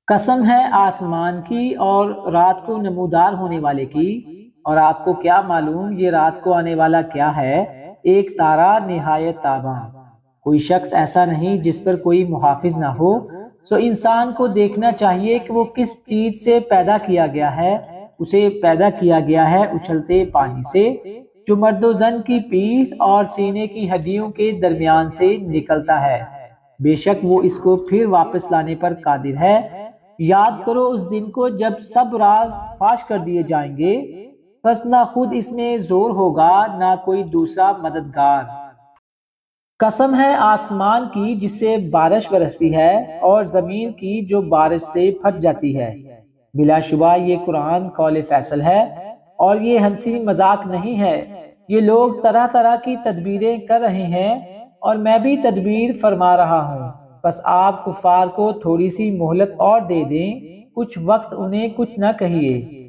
قسم ہے آسمان کی اور رات کو نمودار ہونے والے کی، اور آپ کو کیا معلوم یہ رات کو آنے والا کیا ہے؟ ایک تارا نہایت تاباں۔ کوئی شخص ایسا نہیں جس پر کوئی محافظ نہ ہو، سو انسان کو دیکھنا چاہیے کہ وہ کس چیز سے پیدا کیا گیا ہے۔ اسے پیدا کیا گیا ہے اچھلتے پانی سے، جو مرد و زن کی پیٹھ اور سینے کی ہڈیوں کے درمیان سے نکلتا ہے۔ بے شک وہ اس کو پھر واپس لانے پر قادر ہے۔ یاد کرو اس دن کو جب سب راز فاش کر دیے جائیں گے، پس نہ خود اس میں زور ہوگا نہ کوئی دوسرا مددگار۔ قسم ہے آسمان کی جس سے بارش برستی ہے، اور زمین کی جو بارش سے پھٹ جاتی ہے۔ بلا شبہ یہ قرآن قول فیصل ہے، اور یہ ہنسی مذاق نہیں ہے۔ یہ لوگ طرح طرح کی تدبیریں کر رہے ہیں، اور میں بھی تدبیر فرما رہا ہوں۔ بس آپ کفار کو تھوڑی سی مہلت اور دے دیں، کچھ وقت انہیں کچھ نہ کہیے۔